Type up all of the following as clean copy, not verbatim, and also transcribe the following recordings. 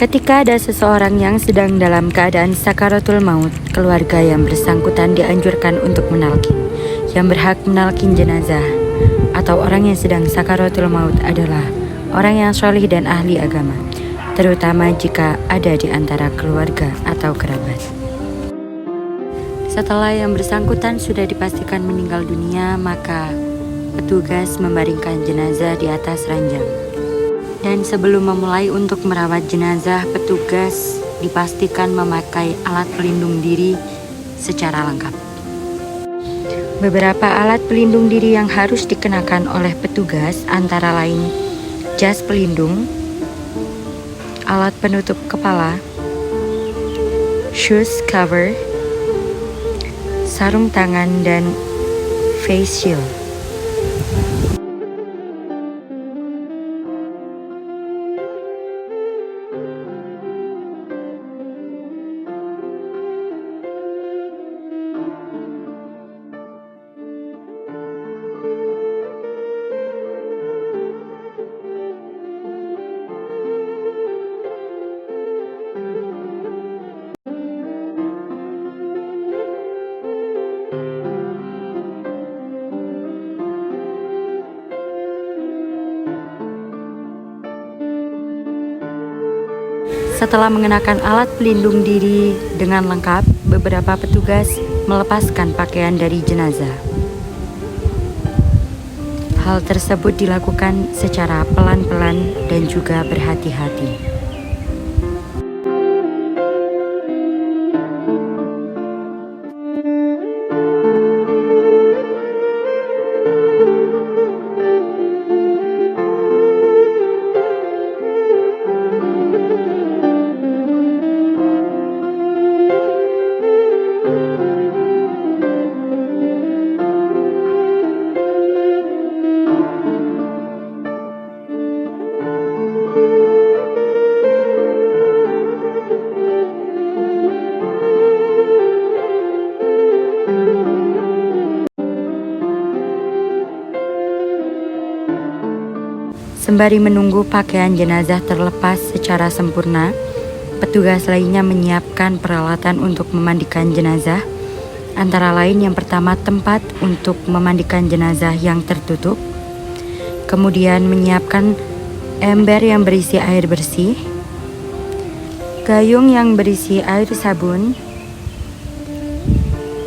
Ketika ada seseorang yang sedang dalam keadaan sakaratul maut, keluarga yang bersangkutan dianjurkan untuk menalkin. Yang berhak menalkin jenazah atau orang yang sedang sakaratul maut adalah orang yang solih dan ahli agama, terutama jika ada di antara keluarga atau kerabat. Setelah yang bersangkutan sudah dipastikan meninggal dunia, maka petugas membaringkan jenazah di atas ranjang. Dan sebelum memulai untuk merawat jenazah, petugas dipastikan memakai alat pelindung diri secara lengkap. Beberapa alat pelindung diri yang harus dikenakan oleh petugas antara lain jas pelindung, alat penutup kepala, shoes cover, sarung tangan, dan face shield. Setelah mengenakan alat pelindung diri dengan lengkap, beberapa petugas melepaskan pakaian dari jenazah. Hal tersebut dilakukan secara pelan-pelan dan juga berhati-hati. Sembari menunggu pakaian jenazah terlepas secara sempurna, petugas lainnya menyiapkan peralatan untuk memandikan jenazah, antara lain yang pertama tempat untuk memandikan jenazah yang tertutup, kemudian menyiapkan ember yang berisi air bersih, gayung yang berisi air sabun,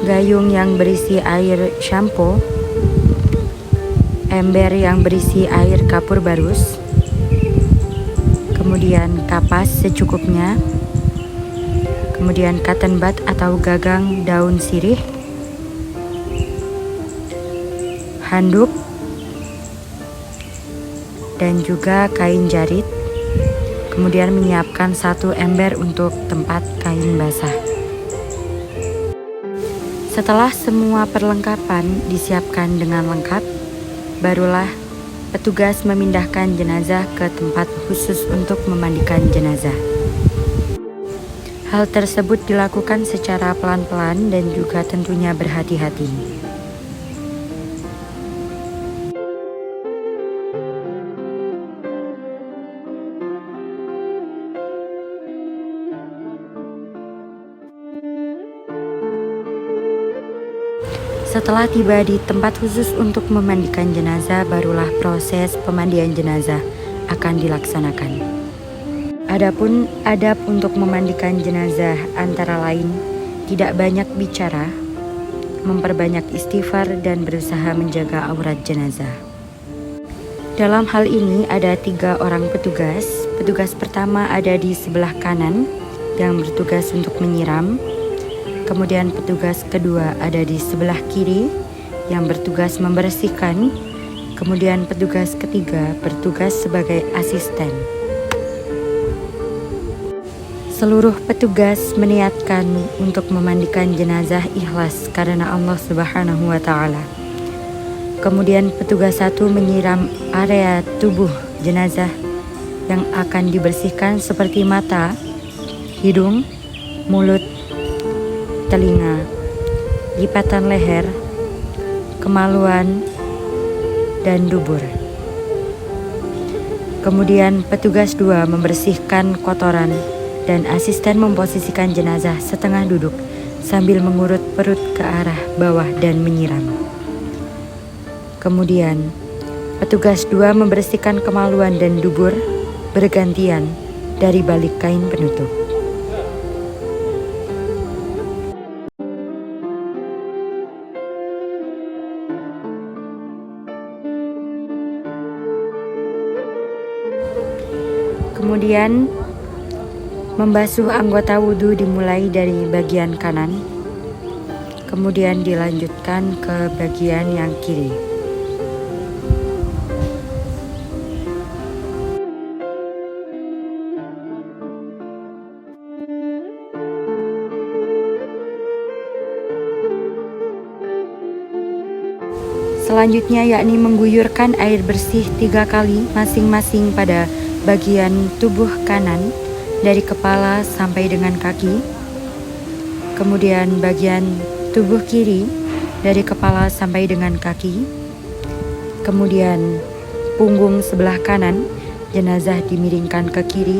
gayung yang berisi air shampoo, ember yang berisi air kapur barus, kemudian kapas secukupnya, kemudian cotton bud atau gagang daun sirih, handuk, dan juga kain jarit, kemudian menyiapkan satu ember untuk tempat kain basah. Setelah semua perlengkapan disiapkan dengan lengkap, barulah petugas memindahkan jenazah ke tempat khusus untuk memandikan jenazah. Hal tersebut dilakukan secara pelan-pelan dan juga tentunya berhati-hati. Setelah tiba di tempat khusus untuk memandikan jenazah, barulah proses pemandian jenazah akan dilaksanakan. Adapun adab untuk memandikan jenazah antara lain tidak banyak bicara, memperbanyak istighfar, dan berusaha menjaga aurat jenazah. Dalam hal ini ada 3 orang petugas. Petugas pertama ada di sebelah kanan yang bertugas untuk menyiram. Kemudian petugas kedua ada di sebelah kiri yang bertugas membersihkan. Kemudian petugas ketiga bertugas sebagai asisten. Seluruh petugas meniatkan untuk memandikan jenazah ikhlas karena Allah Subhanahu wa Ta'ala. Kemudian petugas satu menyiram area tubuh jenazah yang akan dibersihkan seperti mata, hidung, mulut, telinga, lipatan leher, kemaluan, dan dubur. Kemudian petugas 2 membersihkan kotoran dan asisten memposisikan jenazah setengah duduk sambil mengurut perut ke arah bawah dan menyiram. Kemudian petugas 2 membersihkan kemaluan dan dubur bergantian dari balik kain penutup. Kemudian membasuh anggota wudhu dimulai dari bagian kanan, kemudian dilanjutkan ke bagian yang kiri. Selanjutnya yakni mengguyurkan air bersih 3 kali masing-masing pada bagian tubuh kanan dari kepala sampai dengan kaki, kemudian bagian tubuh kiri dari kepala sampai dengan kaki, kemudian punggung sebelah kanan jenazah dimiringkan ke kiri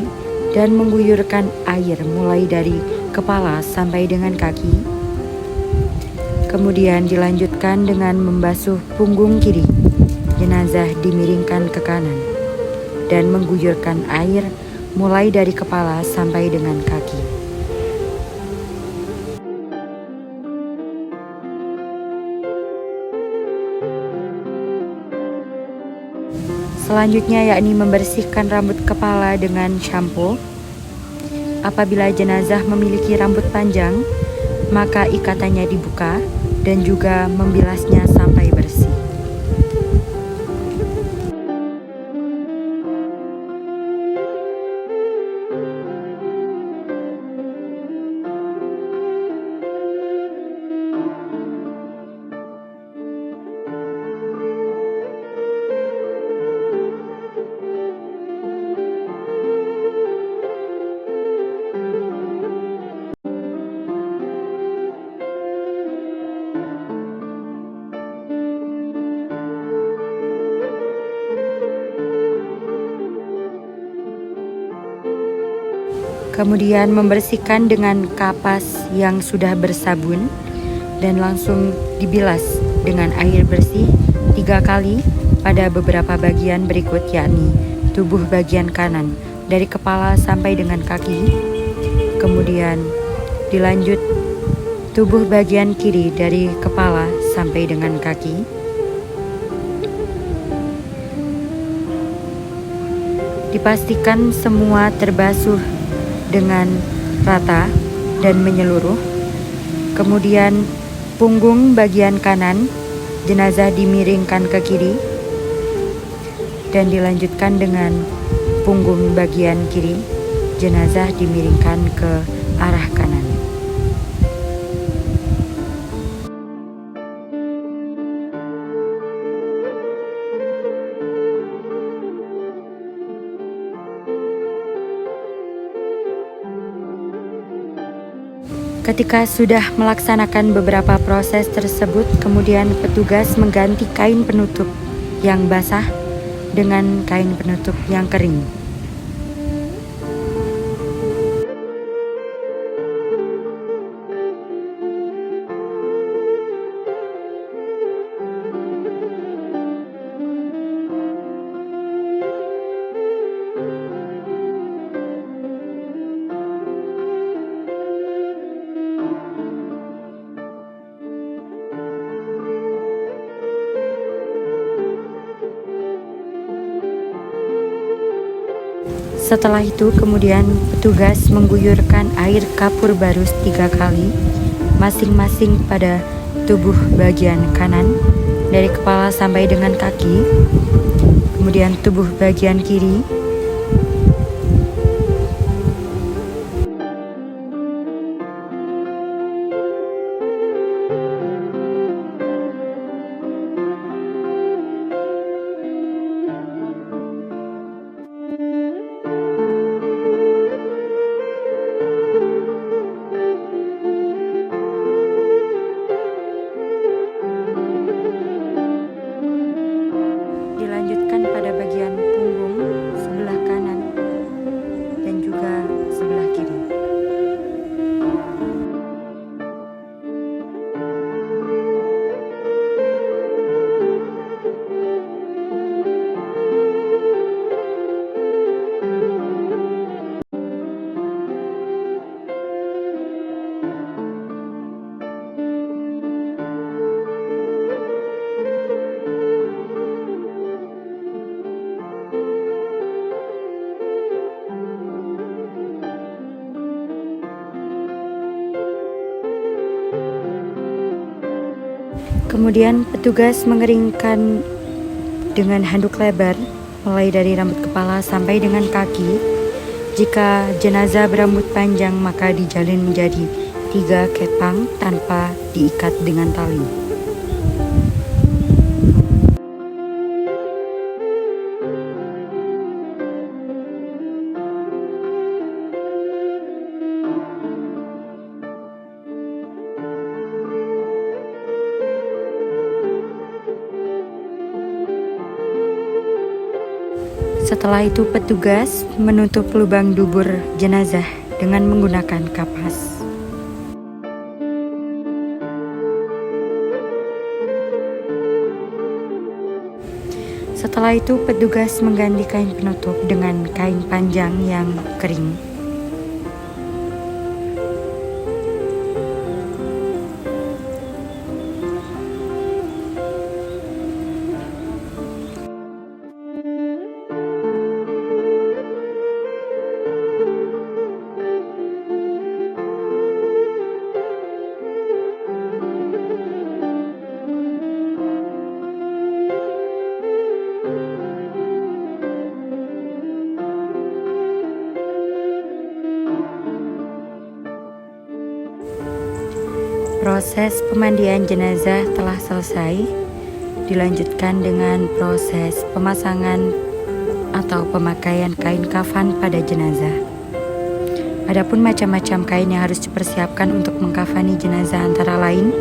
dan mengguyurkan air mulai dari kepala sampai dengan kaki. Kemudian dilanjutkan dengan membasuh punggung kiri, jenazah dimiringkan ke kanan dan mengguyurkan air mulai dari kepala sampai dengan kaki. Selanjutnya yakni membersihkan rambut kepala dengan shampoo. Apabila jenazah memiliki rambut panjang, maka ikatannya dibuka dan juga membilasnya sampai bersih. Kemudian membersihkan dengan kapas yang sudah bersabun dan langsung dibilas dengan air bersih 3 kali pada beberapa bagian berikut, yakni tubuh bagian kanan dari kepala sampai dengan kaki, kemudian dilanjut tubuh bagian kiri dari kepala sampai dengan kaki, dipastikan semua terbasuh dengan rata dan menyeluruh. Kemudian punggung bagian kanan jenazah dimiringkan ke kiri dan dilanjutkan dengan punggung bagian kiri jenazah dimiringkan ke arah kanan. Ketika sudah melaksanakan beberapa proses tersebut, kemudian petugas mengganti kain penutup yang basah dengan kain penutup yang kering. Setelah itu kemudian petugas mengguyurkan air kapur barus 3 kali masing-masing pada tubuh bagian kanan dari kepala sampai dengan kaki, kemudian tubuh bagian kiri, dilanjutkan pada bagian punggung Kemudian petugas mengeringkan dengan handuk lebar, mulai dari rambut kepala sampai dengan kaki. Jika jenazah berambut panjang, maka dijalin menjadi 3 kepang tanpa diikat dengan tali. Setelah itu petugas menutup lubang dubur jenazah dengan menggunakan kapas. Setelah itu petugas mengganti kain penutup dengan kain panjang yang kering. Proses pemandian jenazah telah selesai. Dilanjutkan dengan proses pemasangan atau pemakaian kain kafan pada jenazah. Adapun macam-macam kain yang harus dipersiapkan untuk mengkafani jenazah antara lain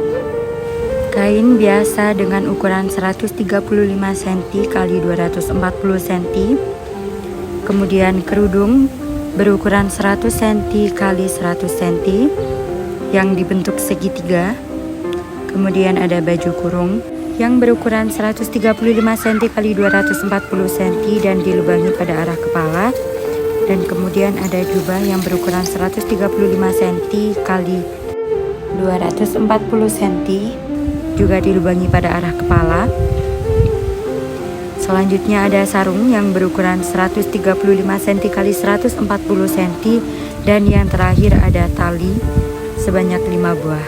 kain biasa dengan ukuran 135 cm x 240 cm, kemudian kerudung berukuran 100 cm x 100 cm yang dibentuk segitiga. Kemudian ada baju kurung yang berukuran 135 cm x 240 cm dan dilubangi pada arah kepala. Dan kemudian ada jubah yang berukuran 135 cm x 240 cm juga dilubangi pada arah kepala. Selanjutnya ada sarung yang berukuran 135 cm x 140 cm dan yang terakhir ada tali sebanyak 5 buah.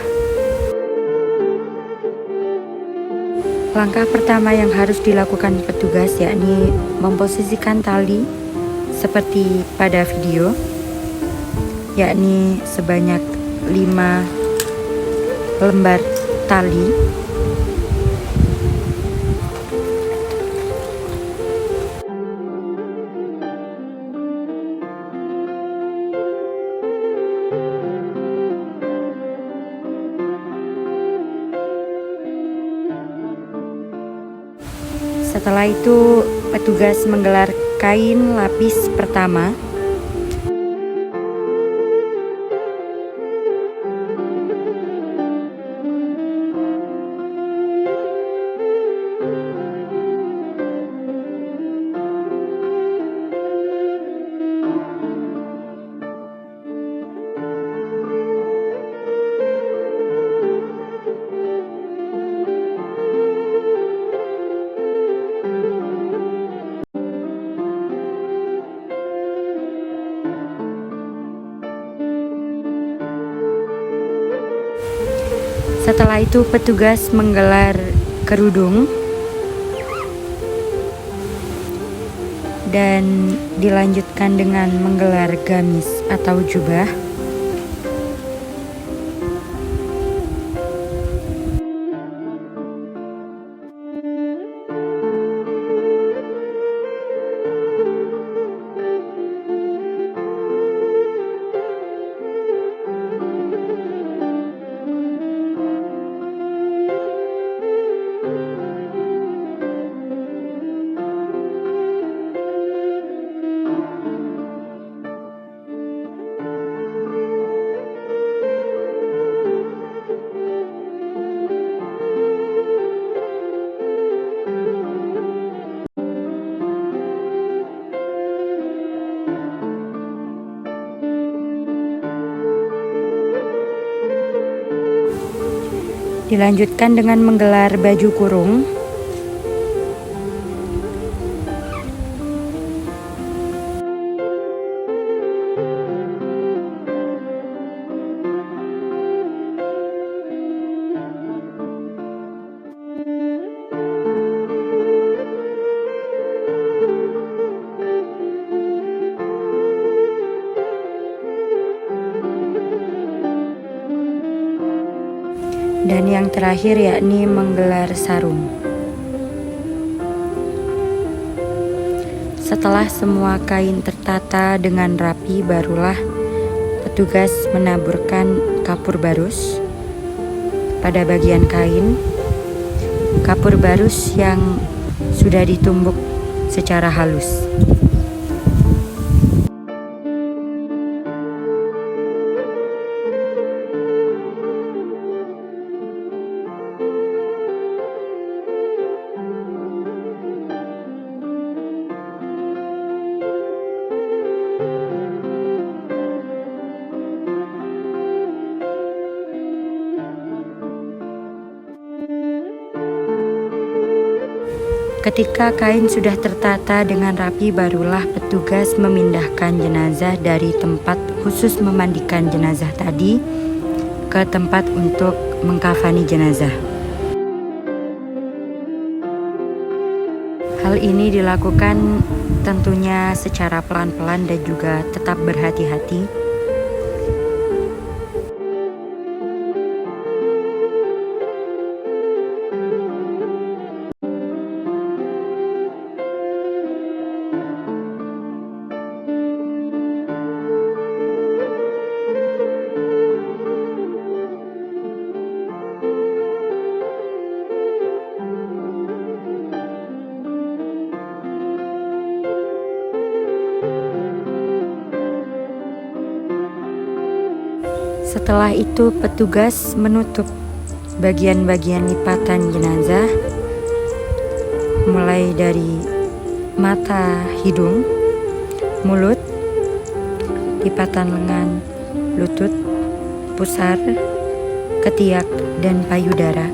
Langkah pertama yang harus dilakukan petugas yakni memposisikan tali seperti pada video, yakni sebanyak 5 lembar tali. Setelah itu petugas menggelar kain lapis pertama. Setelah itu petugas menggelar kerudung dan dilanjutkan dengan menggelar gamis atau jubah. Dilanjutkan dengan menggelar baju kurung. Dan yang terakhir yakni menggelar sarung. Setelah semua kain tertata dengan rapi, barulah petugas menaburkan kapur barus pada bagian kain. Kapur barus yang sudah ditumbuk secara halus. Ketika kain sudah tertata dengan rapi, barulah petugas memindahkan jenazah dari tempat khusus memandikan jenazah tadi ke tempat untuk mengkafani jenazah. Hal ini dilakukan tentunya secara pelan-pelan dan juga tetap berhati-hati. Setelah itu petugas menutup bagian-bagian lipatan jenazah, mulai dari mata, hidung, mulut, lipatan lengan, lutut, pusar, ketiak, dan payudara.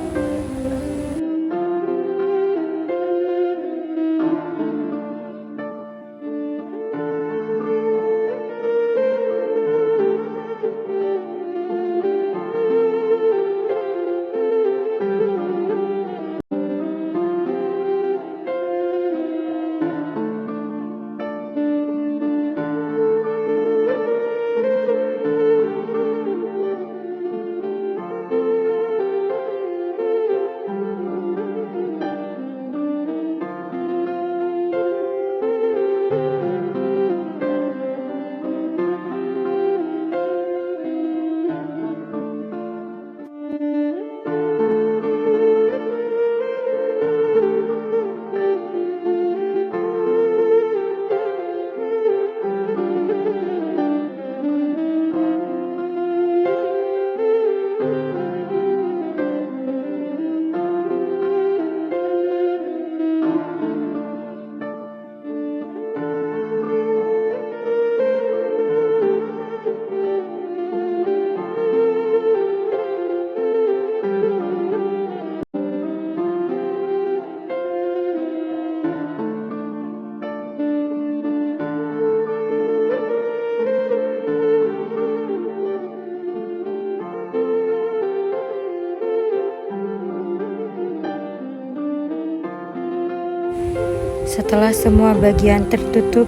Setelah semua bagian tertutup,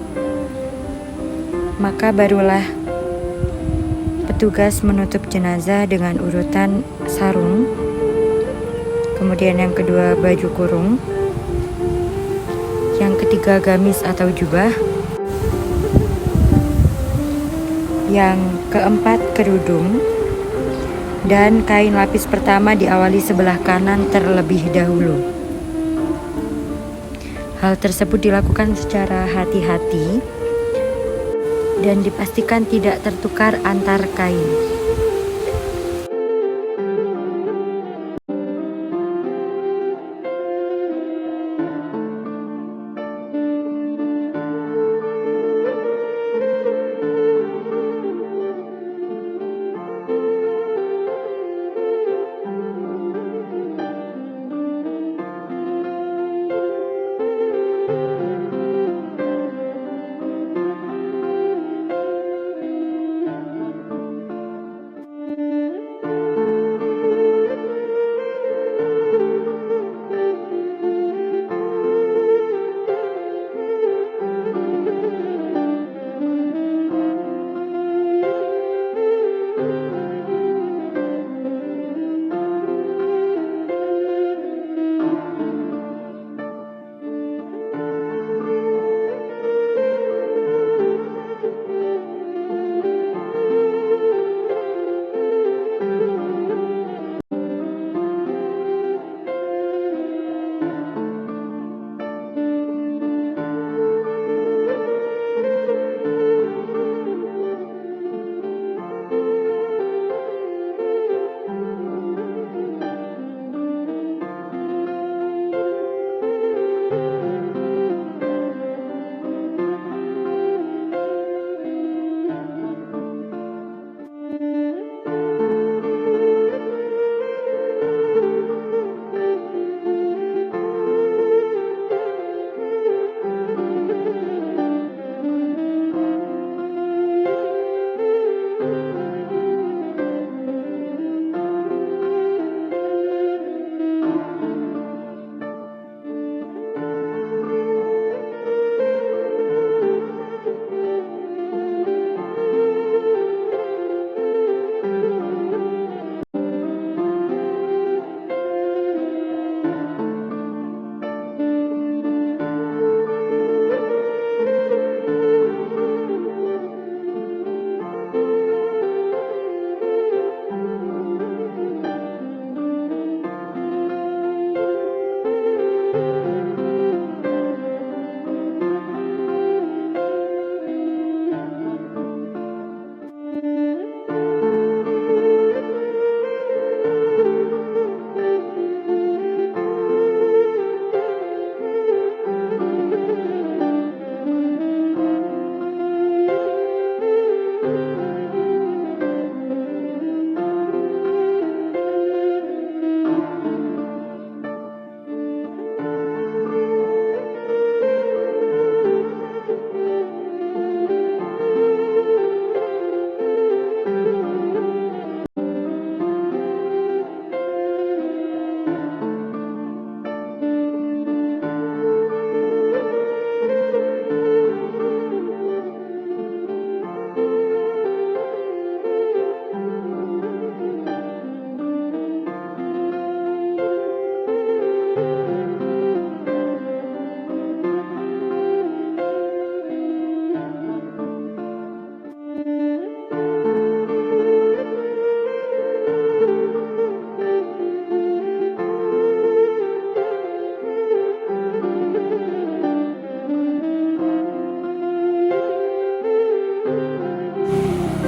maka barulah petugas menutup jenazah dengan urutan sarung, kemudian yang kedua baju kurung, yang ketiga gamis atau jubah, yang keempat kerudung, dan kain lapis pertama diawali sebelah kanan terlebih dahulu. Hal tersebut dilakukan secara hati-hati dan dipastikan tidak tertukar antar kain.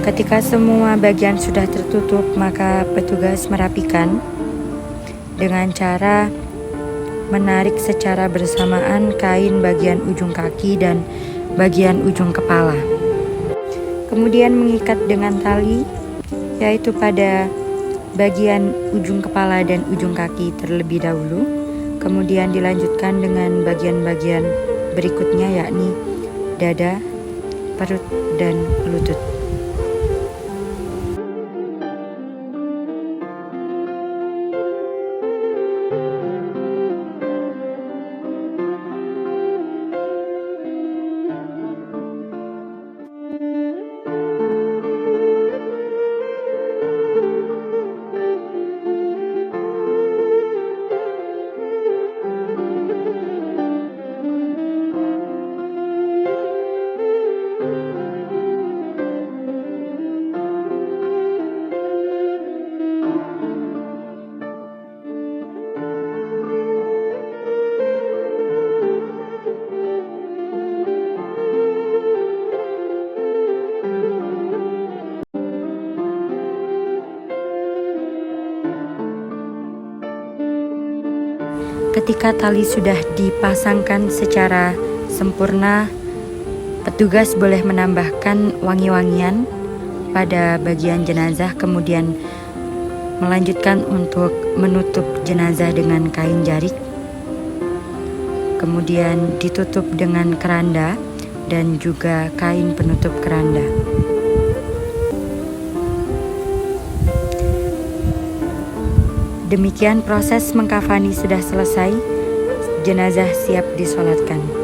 Ketika semua bagian sudah tertutup, maka petugas merapikan dengan cara menarik secara bersamaan kain bagian ujung kaki dan bagian ujung kepala. Kemudian mengikat dengan tali, yaitu pada bagian ujung kepala dan ujung kaki terlebih dahulu. Kemudian dilanjutkan dengan bagian-bagian berikutnya, yakni dada, perut, dan lutut. Ketika tali sudah dipasangkan secara sempurna, petugas boleh menambahkan wangi-wangian pada bagian jenazah, kemudian melanjutkan untuk menutup jenazah dengan kain jarik, kemudian ditutup dengan keranda dan juga kain penutup keranda. Demikian proses mengkafani sudah selesai, jenazah siap disolatkan.